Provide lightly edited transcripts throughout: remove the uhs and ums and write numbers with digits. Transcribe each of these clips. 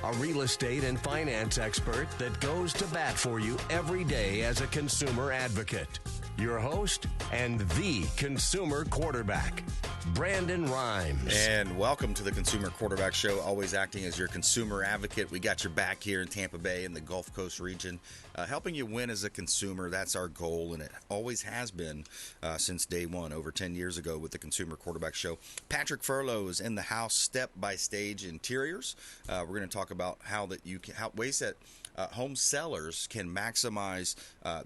a real estate and finance expert that goes to bat for you every day as a consumer advocate. Your host and the consumer quarterback, Brandon Rhymes. And welcome to the Consumer Quarterback Show, always acting as your consumer advocate. We got your back here in Tampa Bay and the Gulf Coast region, helping you win as a consumer. That's our goal, and it always has been since day one, over 10 years ago with the Consumer Quarterback Show. Patrick Furlow is in the house, Step by Stage Interiors. We're going to talk about ways that home sellers can maximize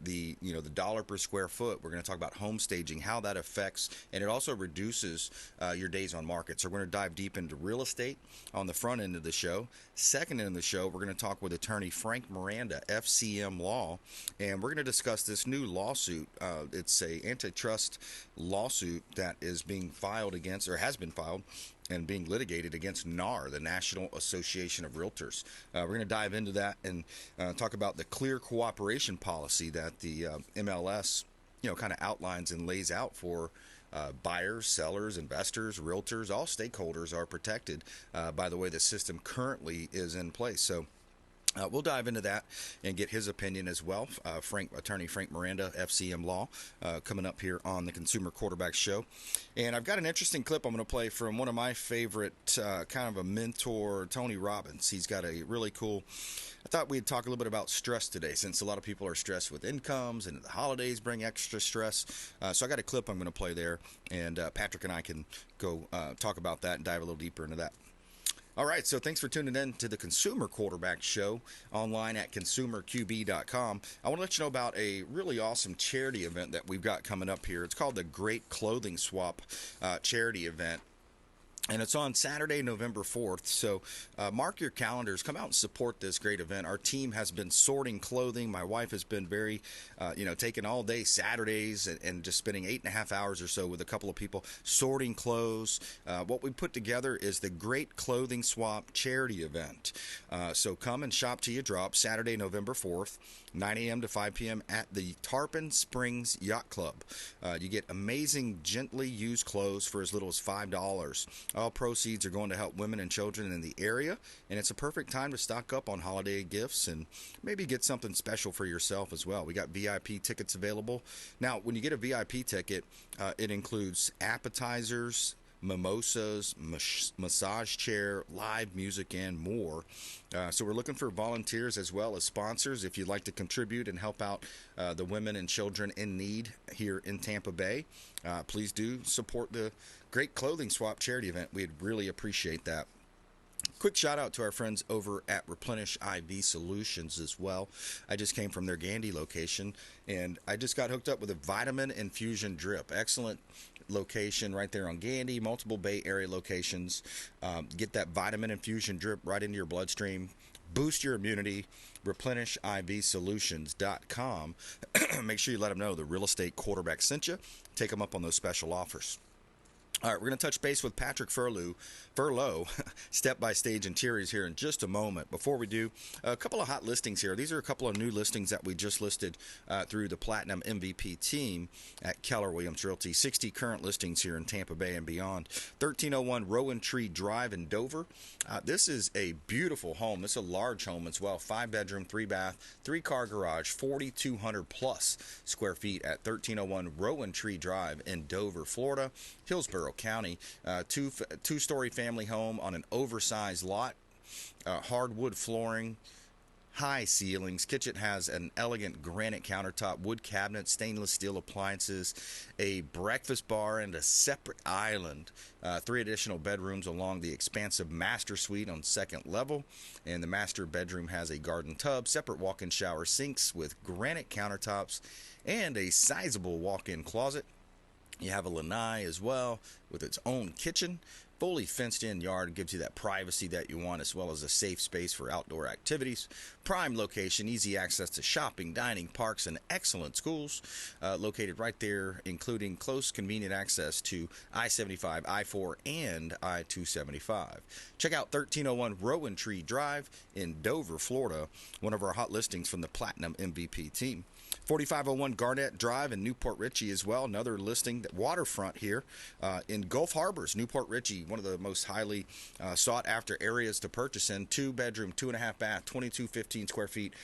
the dollar per square foot. We're going to talk about home staging, how that affects, and it also reduces your days on market. So we're going to dive deep into real estate on the front end of the show. Second end of the show, we're going to talk with attorney Frank Miranda, FCM Law, and we're going to discuss this new lawsuit. It's a antitrust lawsuit that is being filed against, or has been filed, and being litigated against NAR, the National Association of Realtors. We're going to dive into that and talk about the clear cooperation policy that the MLS, kind of outlines and lays out for buyers, sellers, investors, realtors. All stakeholders are protected by the way the system currently is in place. So we'll dive into that and get his opinion as well. Attorney Frank Miranda, FCM Law, coming up here on the Consumer Quarterback Show. And I've got an interesting clip I'm going to play from one of my favorite kind of a mentor, Tony Robbins. He's got a really cool, I thought we'd talk a little bit about stress today, since a lot of people are stressed with incomes and the holidays bring extra stress. So I got a clip I'm going to play there, and Patrick and I can go talk about that and dive a little deeper into that. All right, so thanks for tuning in to the Consumer Quarterback Show online at consumerqb.com. I want to let you know about a really awesome charity event that we've got coming up here. It's called the Great Clothing Swap charity event. And it's on Saturday, November 4th. So mark your calendars. Come out and support this great event. Our team has been sorting clothing. My wife has been very, taking all day Saturdays and just spending 8.5 hours or so with a couple of people sorting clothes. What we put together is the Great Clothing Swap charity event. So come and shop till you drop, Saturday, November 4th. 9 a.m. to 5 p.m. at the Tarpon Springs Yacht Club. You get amazing, gently used clothes for as little as $5. All proceeds are going to help women and children in the area, and it's a perfect time to stock up on holiday gifts and maybe get something special for yourself as well. We got VIP tickets available. Now, when you get a VIP ticket, it includes appetizers, mimosas, massage chair, live music, and more. So we're looking for volunteers as well as sponsors. If you'd like to contribute and help out the women and children in need here in Tampa Bay, please do support the Great Clothing Swap charity event. We'd really appreciate that. Quick shout out to our friends over at Replenish IV Solutions as well. I just came from their Gandy location, and I just got hooked up with a vitamin infusion drip. Excellent location right there on Gandy, multiple Bay Area locations. Get that vitamin infusion drip right into your bloodstream. Boost your immunity. ReplenishIVSolutions.com. Make sure you let them know the real estate quarterback sent you. Take them up on those special offers. All right, we're going to touch base with Patrick Furlow, Step by Stage Interiors here in just a moment. Before we do, a couple of hot listings here. These are a couple of new listings that we just listed through the Platinum MVP team at Keller Williams Realty. 60 current listings here in Tampa Bay and beyond. 1301 Rowan Tree Drive in Dover. This is a beautiful home. It's a large home as well. 5-bedroom, 3-bath, 3-car garage, 4,200 plus square feet at 1301 Rowan Tree Drive in Dover, Florida. Hillsborough County, two-story family home on an oversized lot, hardwood flooring, high ceilings. Kitchen has an elegant granite countertop, wood cabinet, stainless steel appliances, a breakfast bar, and a separate island. 3 additional bedrooms along the expansive master suite on second level, and the master bedroom has a garden tub, separate walk-in shower sinks with granite countertops, and a sizable walk-in closet. You have a lanai as well with its own kitchen. Fully fenced-in yard gives you that privacy that you want, as well as a safe space for outdoor activities. Prime location, easy access to shopping, dining, parks, and excellent schools. Located right there, including close, convenient access to I-75, I-4, and I-275. Check out 1301 Rowan Tree Drive in Dover, Florida, one of our hot listings from the Platinum MVP team. 4501 Garnett Drive in Newport Richey as well. Another listing, waterfront here in Gulf Harbors, Newport Richey, one of the most highly sought after areas to purchase in. 2-bedroom, 2.5 bath, 2215 square feet.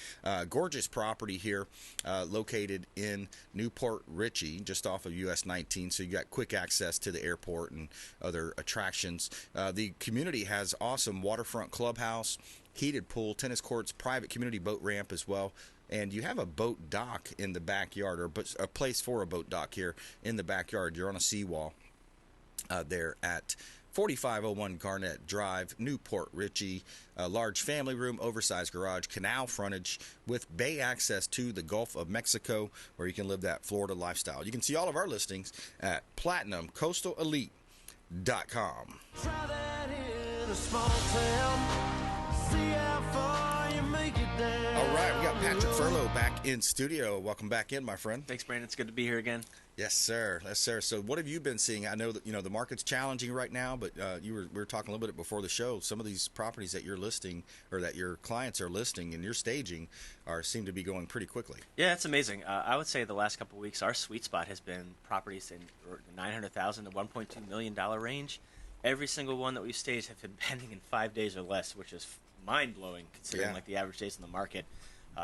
Gorgeous property here located in Newport Richey, just off of US 19. So you got quick access to the airport and other attractions. The community has awesome waterfront clubhouse, heated pool, tennis courts, private community boat ramp as well. And you have a boat dock in the backyard, or a place for a boat dock here in the backyard. You're on a seawall there at 4501 Garnett Drive, Newport Richey. A large family room, oversized garage, canal frontage with bay access to the Gulf of Mexico, where you can live that Florida lifestyle. You can see all of our listings at PlatinumCoastalElite.com. Try that in a small town. See how far you make it there. All right, we got Patrick Furlow back in studio. Welcome back in, my friend. Thanks, Brandon. It's good to be here again. Yes, sir. Yes, sir. So what have you been seeing? I know that, the market's challenging right now, but we were talking a little bit before the show. Some of these properties that you're listing, or that your clients are listing and you're staging, seem to be going pretty quickly. Yeah, it's amazing. I would say the last couple of weeks, our sweet spot has been properties in the $900,000 to $1.2 million range. Every single one that we've staged have been pending in 5 days or less, which is mind-blowing considering the average days in the market.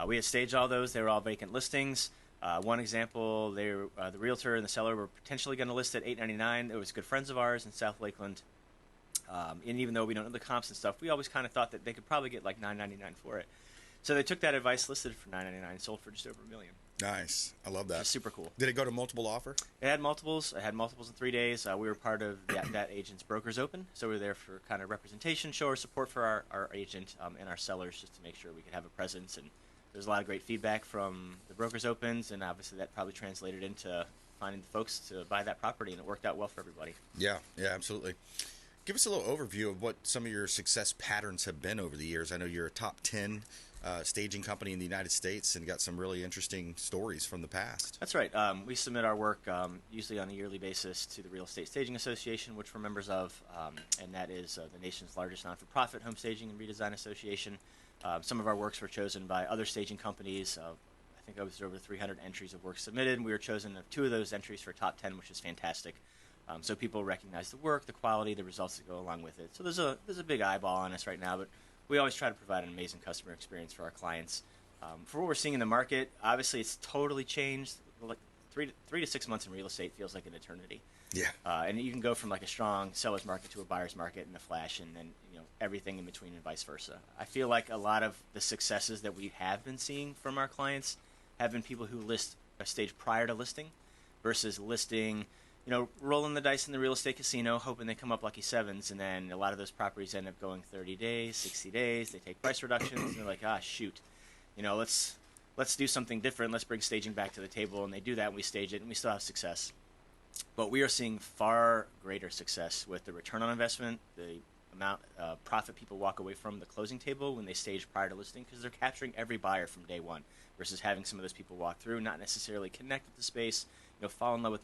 We had staged all those. They were all vacant listings. One example, the realtor and the seller were potentially going to list at $899. It was good friends of ours in South Lakeland. And even though we don't know the comps and stuff, we always kind of thought that they could probably get like $999 for it. So they took that advice, listed it for $999, sold for just over $1 million. Nice. I love that. Just super cool. Did it go to multiple offer? It had multiples. It had multiples in 3 days. We were part of that agent's Brokers Open, so we were there for kind of representation, show our support for our agent and our sellers, just to make sure we could have a presence. And there's a lot of great feedback from the Brokers Opens, and obviously that probably translated into finding the folks to buy that property, and it worked out well for everybody. Yeah, absolutely. Give us a little overview of what some of your success patterns have been over the years. I know you're a top 10 staging company in the United States and got some really interesting stories from the past. That's right. We submit our work usually on a yearly basis to the Real Estate Staging Association, which we're members of, and that is the nation's largest non-for-profit home staging and redesign association. Some of our works were chosen by other staging companies. I think there was over 300 entries of work submitted, and we were chosen of 2 of those entries for top 10, which is fantastic. So people recognize the work, the quality, the results that go along with it. So there's a big eyeball on us right now, but we always try to provide an amazing customer experience for our clients. For what we're seeing in the market, obviously it's totally changed. Like 3 to 6 months in real estate feels like an eternity. Yeah. And you can go from like a strong seller's market to a buyer's market in a flash, and then everything in between and vice versa. I feel like a lot of the successes that we have been seeing from our clients have been people who list a stage prior to listing versus listing, rolling the dice in the real estate casino, hoping they come up lucky sevens, and then a lot of those properties end up going 30 days, 60 days. They take price reductions, and they're like, shoot, let's do something different. Let's bring staging back to the table, and they do that, and we stage it, and we still have success. But we are seeing far greater success with the return on investment, the amount of profit people walk away from the closing table when they stage prior to listing, because they're capturing every buyer from day one versus having some of those people walk through, not necessarily connect with the space, fall in love with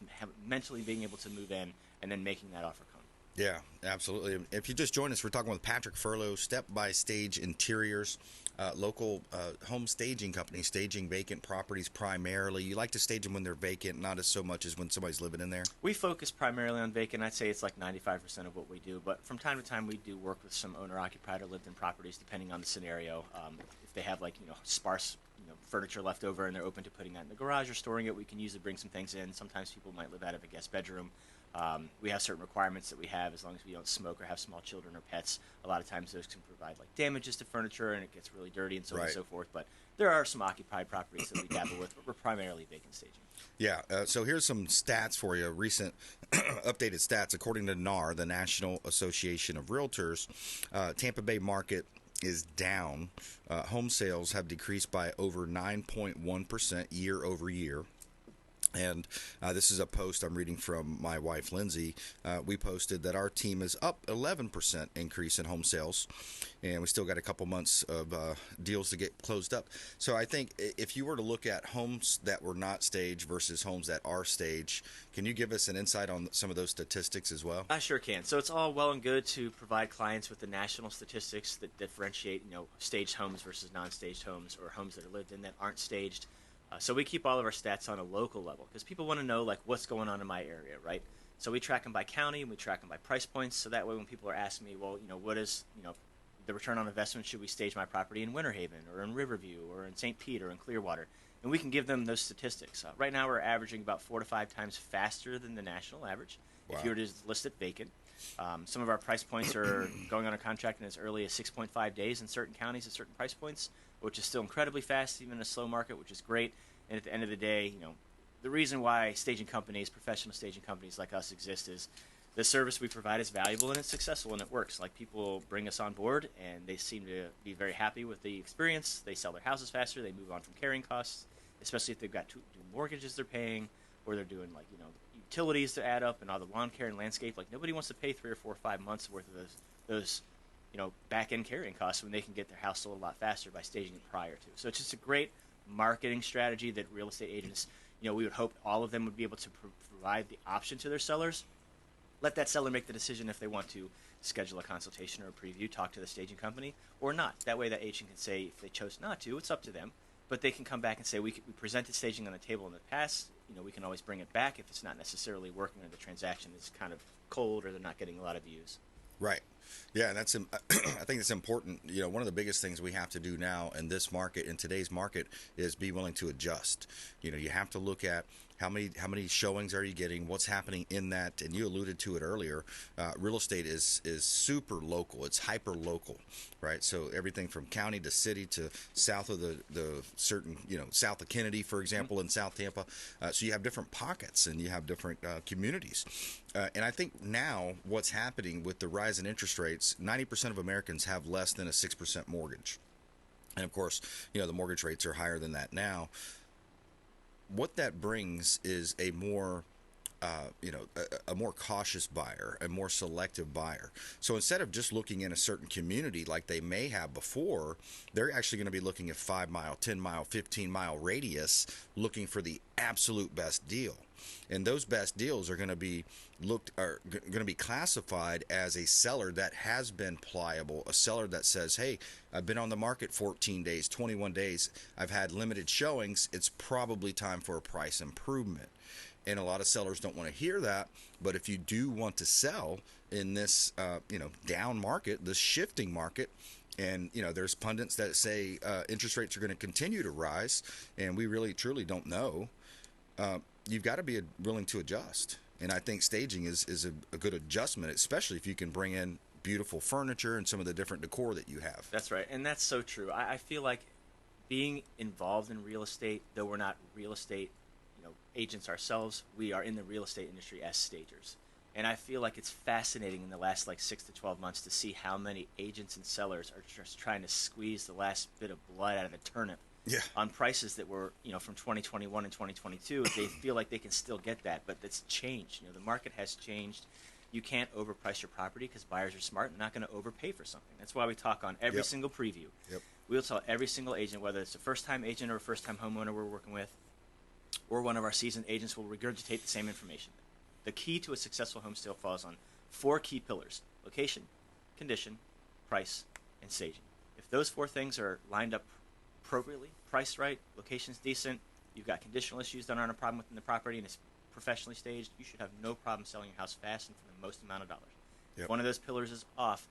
mentally being able to move in and then making that offer come. Yeah, absolutely. If you just joined us, we're talking with Patrick Furlow, Step by Stage Interiors, local home staging company, staging vacant properties primarily. You like to stage them when they're vacant, not as so much as when somebody's living in there? We focus primarily on vacant. I'd say it's like 95% of what we do, but from time to time we do work with some owner-occupied or lived-in properties, depending on the scenario. If they have sparse furniture left over and they're open to putting that in the garage or storing it, we can usually bring some things in. Sometimes people might live out of a guest bedroom. We have certain requirements that we have as long as we don't smoke or have small children or pets. A lot of times those can provide damages to furniture and it gets really dirty and so on and so forth. But there are some occupied properties that we dabble with, but we're primarily vacant staging. Yeah, so here's some stats for you, recent updated stats. According to NAR, the National Association of Realtors, Tampa Bay market is down. Home sales have decreased by over 9.1% year over year. And this is a post I'm reading from my wife, Lindsay. We posted that our team is up 11% increase in home sales, and we still got a couple months of deals to get closed up. So I think if you were to look at homes that were not staged versus homes that are staged, can you give us an insight on some of those statistics as well? I sure can. So it's all well and good to provide clients with the national statistics that differentiate, staged homes versus non-staged homes, or homes that are lived in that aren't staged. So we keep all of our stats on a local level because people want to know like what's going on in my area, right? So we track them by county and we track them by price points. So that way, when people are asking me, well, what is the return on investment? Should we stage my property in Winter Haven or in Riverview or in St. Pete or in Clearwater? And we can give them those statistics. Right now, we're averaging about 4 to 5 times faster than the national average. Wow. If you were to list it vacant. Some of our price points are going on a contract in as early as 6.5 days in certain counties at certain price points, which is still incredibly fast, even in a slow market, which is great. And at the end of the day, the reason why staging companies, professional staging companies like us exist is the service we provide is valuable and it's successful and it works. Like, people bring us on board and they seem to be very happy with the experience. They sell their houses faster. They move on from carrying costs, especially if they've got two mortgages they're paying, or they're doing utilities to add up and all the lawn care and landscape. Like, nobody wants to pay 3 or 4 or 5 months worth of those back end carrying costs when they can get their house sold a lot faster by staging it prior to. So it's just a great marketing strategy that real estate agents, we would hope all of them would be able to provide the option to their sellers. Let that seller make the decision if they want to schedule a consultation or a preview, talk to the staging company, or not. That way that agent can say if they chose not to, it's up to them. But they can come back and say, we presented staging on the table in the past. We can always bring it back if it's not necessarily working or the transaction is kind of cold or they're not getting a lot of views. Right. Yeah, and that's I think it's important. One of the biggest things we have to do now in this market, in today's market, is be willing to adjust. You have to look at how many showings are you getting, what's happening in that, and you alluded to it earlier. Real estate is super local. It's hyper local, right? So everything from county to city to south of the certain, south of Kennedy, for example, in South Tampa. So you have different pockets and you have different communities. And I think now what's happening with the rise in interest rates, 90% of Americans have less than a 6% mortgage. And of course, the mortgage rates are higher than that now. What that brings is a more a more cautious buyer, a more selective buyer. So instead of just looking in a certain community like they may have before, they're actually going to be looking at 5-mile, 10-mile, 15-mile radius, looking for the absolute best deal. And those best deals are going to be classified as a seller that has been pliable, a seller that says, hey, I've been on the market 14 days, 21 days, I've had limited showings, it's probably time for a price improvement. And a lot of sellers don't want to hear that, but if you do want to sell in this down market, this shifting market, and there's pundits that say interest rates are going to continue to rise, and we really truly don't know, you've got to be willing to adjust. And I think staging is a good adjustment, especially if you can bring in beautiful furniture and some of the different decor that you have. That's right, and that's so true. I feel like being involved in real estate, though we're not real estate agents ourselves, we are in the real estate industry as stagers. And I feel like it's fascinating in the last 6 to 12 months to see how many agents and sellers are just trying to squeeze the last bit of blood out of the turnip on prices that were, from 2021 and 2022. They feel like they can still get that, but it's changed. The market has changed. You can't overprice your property because buyers are smart and not going to overpay for something. That's why we talk on every single preview. We'll tell every single agent, whether it's a first-time agent or a first-time homeowner we're working with, or one of our seasoned agents will regurgitate the same information. The key to a successful home sale falls on 4 key pillars: location, condition, price, and staging. If those 4 things are lined up appropriately, priced right, location's decent, you've got conditional issues that aren't a problem within the property, and it's professionally staged, you should have no problem selling your house fast and for the most amount of dollars. If one of those pillars is off,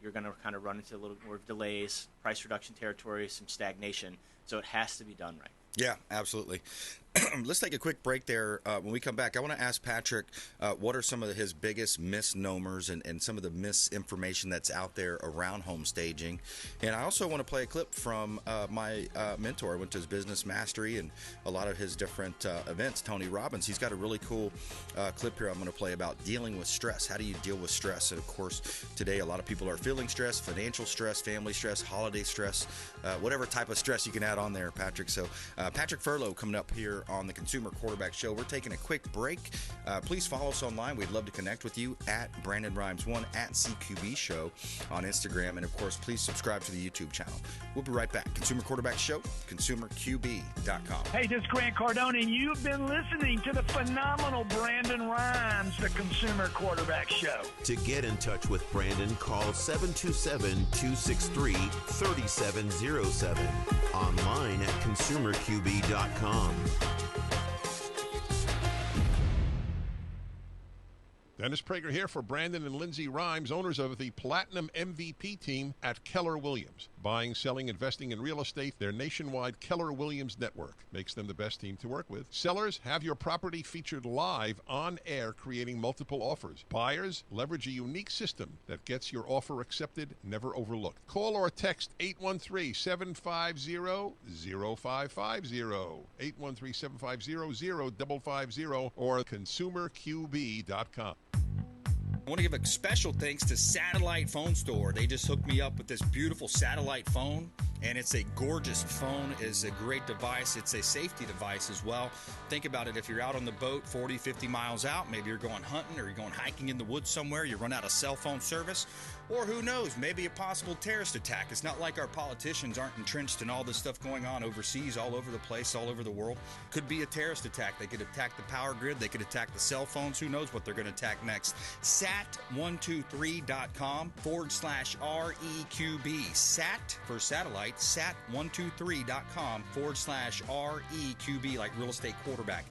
you're going to kind of run into a little more delays, price reduction territory, some stagnation. So it has to be done right. Yeah, absolutely. Let's take a quick break there. When we come back, I want to ask Patrick what are some of his biggest misnomers and some of the misinformation that's out there around home staging. And I also want to play a clip from my mentor. I went to his Business Mastery and a lot of his different events, Tony Robbins. He's got a really cool clip here I'm going to play about dealing with stress. How do you deal with stress? And, of course, today a lot of people are feeling stress, financial stress, family stress, holiday stress, whatever type of stress you can add on there, Patrick. So Patrick Furlow coming up here on the Consumer Quarterback Show. We're taking a quick break. Please follow us online. We'd love to connect with you at Brandon Rhymes 1 at CQB Show on Instagram. And, of course, please subscribe to the YouTube channel. We'll be right back. Consumer Quarterback Show, consumerqb.com. Hey, this is Grant Cardone, and you've been listening to the phenomenal Brandon Rhymes, the Consumer Quarterback Show. To get in touch with Brandon, call 727-263-3707. Online at consumerqb.com. Dennis Prager here for Brandon and Lindsay Rhymes, owners of the Platinum MVP team at Keller Williams. Buying, selling, investing in real estate, their nationwide Keller Williams network makes them the best team to work with. Sellers, have your property featured live on air, creating multiple offers. Buyers, leverage a unique system that gets your offer accepted, never overlooked. Call or text 813-750-0550, 813-750-0550, or consumerqb.com. I want to give a special thanks to Satellite Phone Store. They just hooked me up with this beautiful satellite phone, and it's a gorgeous phone. It's a great device. It's a safety device as well. Think about it. If you're out on the boat 40, 50 miles out, maybe you're going hunting or you're going hiking in the woods somewhere, you run out of cell phone service, or who knows, maybe a possible terrorist attack. It's not like our politicians aren't entrenched in all this stuff going on overseas, all over the place, all over the world. Could be a terrorist attack. They could attack the power grid. They could attack the cell phones. Who knows what they're going to attack next. Sat123.com/REQB. Sat for satellite. Sat123.com/REQB, like real estate quarterback.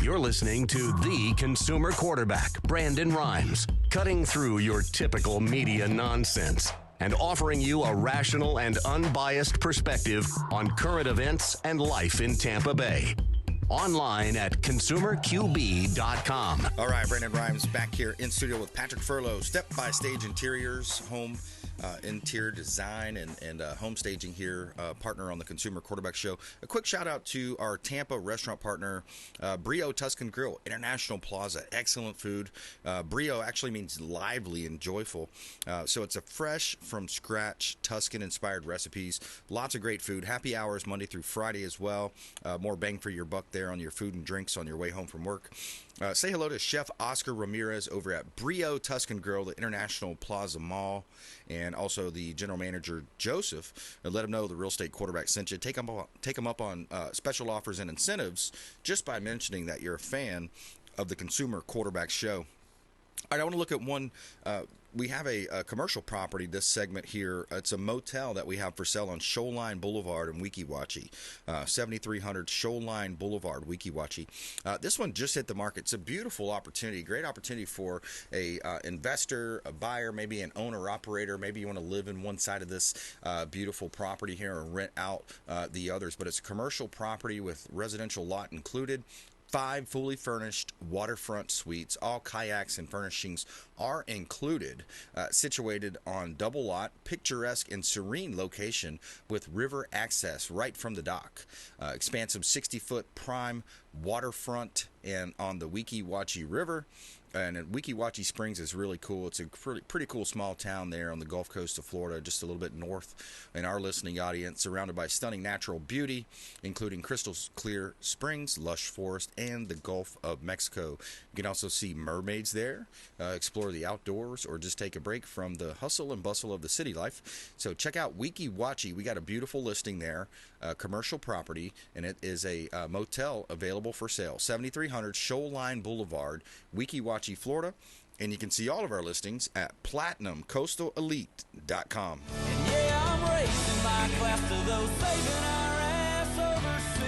You're listening to the Consumer Quarterback, Brandon Rhymes, cutting through your typical media nonsense and offering you a rational and unbiased perspective on current events and life in Tampa Bay. Online at consumerqb.com. All right, Brandon Rhymes back here in studio with Patrick Furlow, Step by Stage Interiors, home interior design and home staging here, partner on the Consumer Quarterback Show. A quick shout out to our Tampa restaurant partner, Brio Tuscan Grill, International Plaza. Excellent food. Brio actually means lively and joyful. So it's a fresh, from scratch, Tuscan inspired recipes. Lots of great food. Happy hours Monday through Friday as well. More bang for your buck there on your food and drinks on your way home from work. Say hello to Chef Oscar Ramirez over at Brio Tuscan Grill, the International Plaza Mall, and also the general manager, Joseph. Let him know the Real Estate Quarterback sent you. Take him up on special offers and incentives just by mentioning that you're a fan of the Consumer Quarterback Show. All right, I want to look at one. We have a commercial property, this segment here. It's a motel that we have for sale on Shoreline Boulevard in Weeki Wachee, 7300 Shoreline Boulevard, Weeki Wachee. This one just hit the market. It's a beautiful opportunity, great opportunity for a investor, a buyer, maybe an owner-operator. Maybe you want to live in one side of this beautiful property here and rent out the others. But it's a commercial property with residential lot included. 5 fully furnished waterfront suites. All kayaks and furnishings are included. Situated on double lot, picturesque and serene location with river access right from the dock. Expansive 60-foot prime waterfront and on the Weeki Wachee River. And Weeki Wachee Springs is really cool. It's a pretty cool small town there on the Gulf Coast of Florida, just a little bit north in our listening audience, surrounded by stunning natural beauty, including crystal clear springs, lush forest, and the Gulf of Mexico. You can also see mermaids there, explore the outdoors, or just take a break from the hustle and bustle of the city life. So check out Weeki Wachee. We got a beautiful listing there, commercial property, and it is a motel available for sale. 7300 Shoreline Boulevard, Weeki Wachee, Florida. And you can see all of our listings at PlatinumCoastalElite.com. And yeah, I'm racing my class to those saving our ass overseas.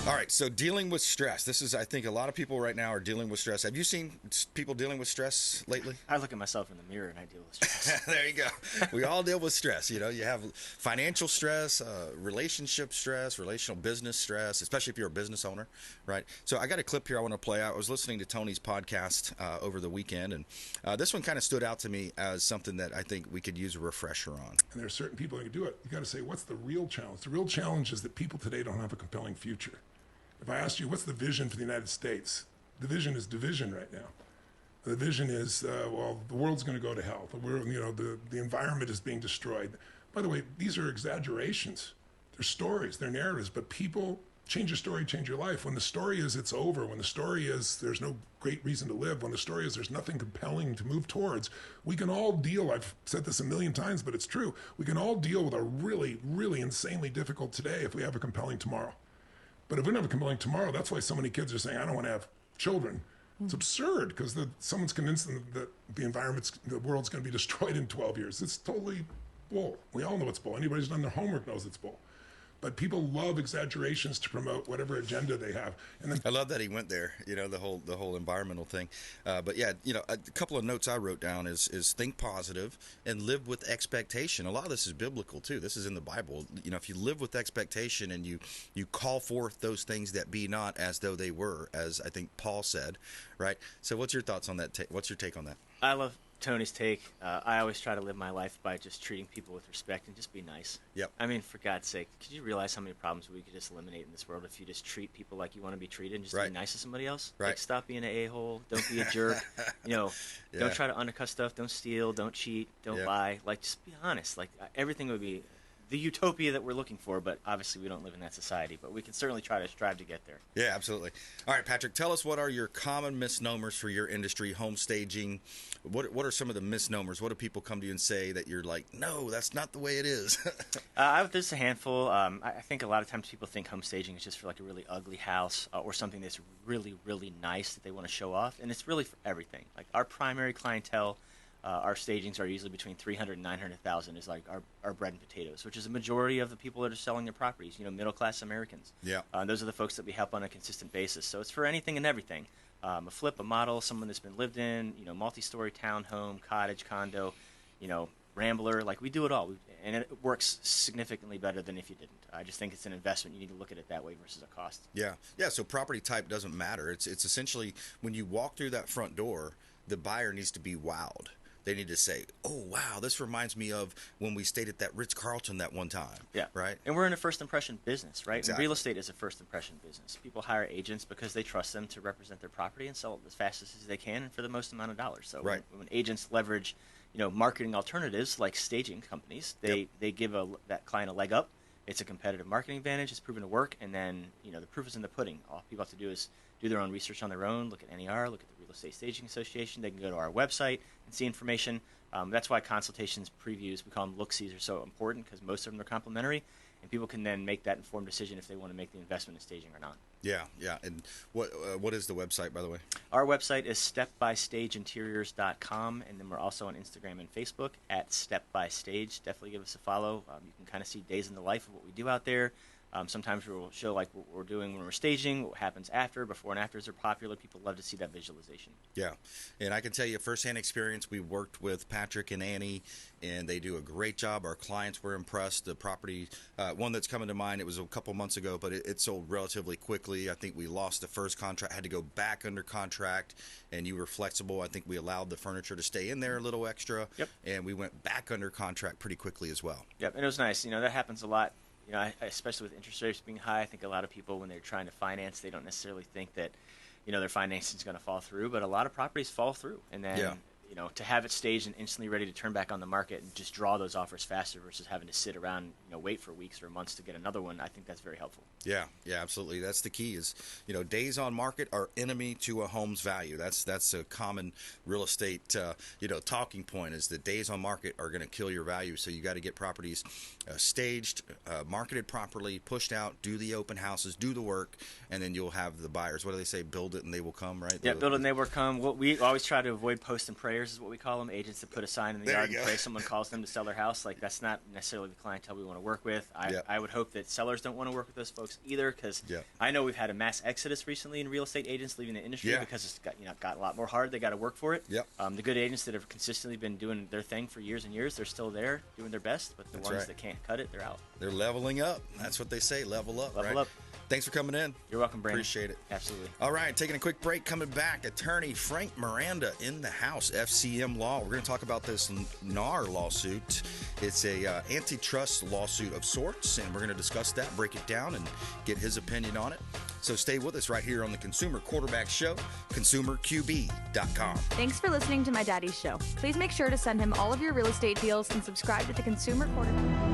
All right, so dealing with stress. This is, I think, a lot of people right now are dealing with stress. Have you seen people dealing with stress lately? I look at myself in the mirror and I deal with stress. There you go. We all deal with stress. You know, you have financial stress, relationship stress, relational business stress, especially if you're a business owner, right? So I got a clip here I want to play out. I was listening to Tony's podcast over the weekend, and this one kind of stood out to me as something that I think we could use a refresher on. And there are certain people that can do it. You got to say, what's the real challenge? The real challenge is that people today don't have a compelling future. If I asked you, what's the vision for the United States? The vision is division right now. The vision is, well, the world's going to go to hell. The world, the environment is being destroyed. By the way, these are exaggerations. They're stories, they're narratives, but people change your story, change your life. When the story is it's over, when the story is there's no great reason to live, when the story is there's nothing compelling to move towards, we can all deal, I've said this a million times, but it's true, we can all deal with a really, really insanely difficult today if we have a compelling tomorrow. But if we don't have a compelling tomorrow, that's why so many kids are saying, I don't want to have children. It's absurd because someone's convinced them that the world's going to be destroyed in 12 years. It's totally bull. We all know it's bull. Anybody who's done their homework knows it's bull. But people love exaggerations to promote whatever agenda they have. And then I love that he went there, the whole environmental thing. But yeah, a couple of notes I wrote down is think positive and live with expectation. A lot of this is biblical too. This is in the Bible. If you live with expectation and you call forth those things that be not as though they were, as I think Paul said, right? So what's your thoughts on that? What's your take on that? I love Tony's take. I always try to live my life by just treating people with respect and just be nice. Yep. I mean, for God's sake, could you realize how many problems we could just eliminate in this world if you just treat people like you want to be treated and just Right. be nice to somebody else? Right. Like, stop being an a-hole. Don't be a jerk. Don't try to undercut stuff. Don't steal. Don't cheat. Don't lie. Like, just be honest. Like, everything would be the utopia that we're looking for, but obviously we don't live in that society. But we can certainly try to strive to get there. Yeah, absolutely. All right, Patrick, tell us what are your common misnomers for your industry, home staging. What are some of the misnomers? What do people come to you and say that you're like, no, that's not the way it is? There's a handful. I think a lot of times people think home staging is just for like a really ugly house or something that's really, really nice that they want to show off. And it's really for everything. Like our primary clientele, our stagings are usually between 300 and 900,000 is like our bread and potatoes, which is a majority of the people that are selling their properties, middle-class Americans. Yeah. Those are the folks that we help on a consistent basis. So it's for anything and everything. A flip, a model, someone that's been lived in, multi-story townhome, cottage, condo, rambler. Like we do it all. And it works significantly better than if you didn't. I just think it's an investment. You need to look at it that way versus a cost. Yeah. So property type doesn't matter. It's essentially when you walk through that front door, the buyer needs to be wowed. They need to say, oh, wow, this reminds me of when we stayed at that Ritz-Carlton that one time. Yeah. Right? And we're in a first impression business, right? Exactly. And real estate is a first impression business. People hire agents because they trust them to represent their property and sell it as fast as they can and for the most amount of dollars. So right. when agents leverage, marketing alternatives like staging companies, they give that client a leg up. It's a competitive marketing advantage. It's proven to work. And then, the proof is in the pudding. All people have to do is do their own research on their own, look at NER, look at the Real Estate Staging Association. They can go to our website and see information. That's why consultations, previews, we call them look-sees, are so important because most of them are complimentary, and people can then make that informed decision if they want to make the investment in staging or not. Yeah. And what is the website, by the way? Our website is stepbystageinteriors.com, and then we're also on Instagram and Facebook at stepbystage. Definitely give us a follow. You can kind of see days in the life of what we do out there. Sometimes we'll show like what we're doing when we're staging, what happens after, before and afters are popular. People love to see that visualization. Yeah, and I can tell you firsthand experience. We worked with Patrick and Annie, and they do a great job. Our clients were impressed. The property, one that's coming to mind, it was a couple months ago, but it sold relatively quickly. I think we lost the first contract, had to go back under contract, and you were flexible. I think we allowed the furniture to stay in there a little extra, and we went back under contract pretty quickly as well. Yep, and it was nice. That happens a lot. Especially with interest rates being high, I think a lot of people, when they're trying to finance, they don't necessarily think that, their financing is going to fall through. But a lot of properties fall through. And then, to have it staged and instantly ready to turn back on the market and just draw those offers faster versus having to sit around, wait for weeks or months to get another one, I think that's very helpful. Yeah, absolutely. That's the key is, days on market are enemy to a home's value. That's a common real estate, talking point is that days on market are going to kill your value. So you got to get properties staged, marketed properly, pushed out, do the open houses, do the work, and then you'll have the buyers. What do they say? Build it and they will come, right? Yeah, build it and they will come. What we always try to avoid post and prayers is what we call them. Agents that put a sign in the yard and pray someone calls them to sell their house. Like that's not necessarily the clientele we want to work with. I would hope that sellers don't want to work with those folks either, because I know we've had a mass exodus recently in real estate agents leaving the industry because it's got a lot more hard. They got to work for it. The good agents that have consistently been doing their thing for years and years, they're still there doing their best. But the ones that can't cut it, they're out. They're leveling up. That's what they say. Level up. Level right? up. Thanks for coming in. You're welcome, Brandon. Appreciate it. Absolutely. All right, taking a quick break. Coming back, attorney Frank Miranda in the house, FCM Law. We're going to talk about this NAR lawsuit. It's a antitrust lawsuit of sorts, and we're going to discuss that, break it down, and get his opinion on it. So stay with us right here on the Consumer Quarterback Show, consumerqb.com. Thanks for listening to my daddy's show. Please make sure to send him all of your real estate deals and subscribe to the Consumer Quarterback.